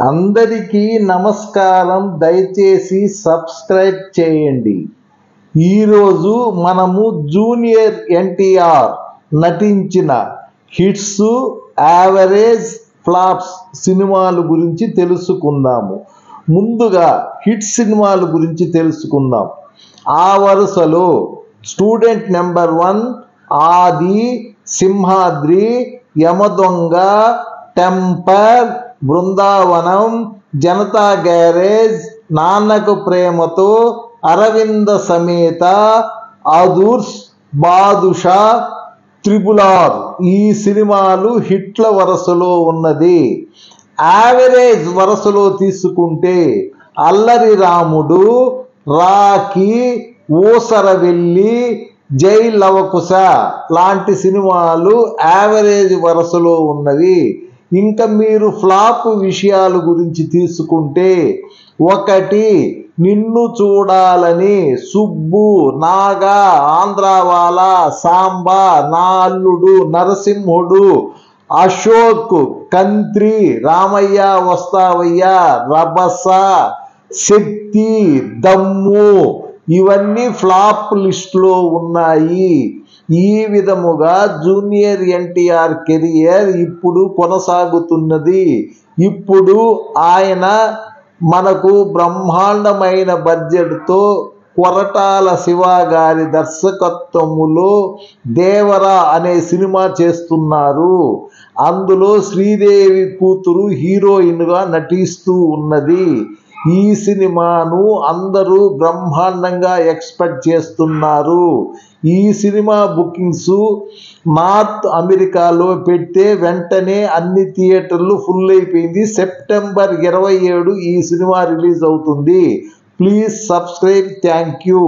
అందరికీ నమస్కారం. దయచేసి సబ్స్క్రైబ్ చేయండి. ఈరోజు మనము జూనియర్ ఎన్టీఆర్ నటించిన హిట్స్, యావరేజ్, ఫ్లాప్స్ సినిమాల గురించి తెలుసుకుందాము. ముందుగా హిట్ సినిమాల గురించి తెలుసుకుందాం. ఆ వరుసలో స్టూడెంట్ నెంబర్ 1, ఆది, సింహాద్రి, యమదొంగ, టెంపర్, బృందావనం, జనతా గ్యారేజ్, నాన్నకు ప్రేమతో, అరవింద సమేత, అదుర్స్, బాదుషా, త్రిపుల్ ఆర్ ఈ సినిమాలు హిట్ల వరుసలో ఉన్నది. యావరేజ్ వరుసలో తీసుకుంటే అల్లరి రాముడు, రాఖీ, ఊసరవెల్లి, జై లవకుశ లాంటి సినిమాలు యావరేజ్ వరుసలో ఉన్నవి. ఇంకా మీరు ఫ్లాప్ విషయాల గురించి తీసుకుంటే 1 నిన్ను చూడాలని, సుబ్బు, నాగా, ఆంధ్రావాలా, సాంబా, నా అల్లుడు, నరసింహుడు, అశోక్, కంత్రి, రామయ్య వస్తావయ్యా, రభస, శక్తి, దమ్ము ఇవన్నీ ఫ్లాప్ లిస్టులో ఉన్నాయి. ఈ విధముగా జూనియర్ ఎన్టీఆర్ కెరియర్ ఇప్పుడు కొనసాగుతున్నది. ఇప్పుడు ఆయన మనకు బ్రహ్మాండమైన బడ్జెట్తో కొరటాల శివ గారి దర్శకత్వములో దేవరా అనే సినిమా చేస్తున్నారు. అందులో శ్రీదేవి కూతురు హీరోయిన్గా నటిస్తూ ఉన్నది. ఈ సినిమాను అందరూ బ్రహ్మాండంగా ఎక్స్పెక్ట్ చేస్తున్నారు. ఈ సినిమా బుకింగ్స్ నార్త్ అమెరికాలో పెడితే వెంటనే అన్ని థియేటర్లు ఫుల్ అయిపోయింది. సెప్టెంబర్ 27 ఈ సినిమా రిలీజ్ అవుతుంది. Please subscribe. Thank you.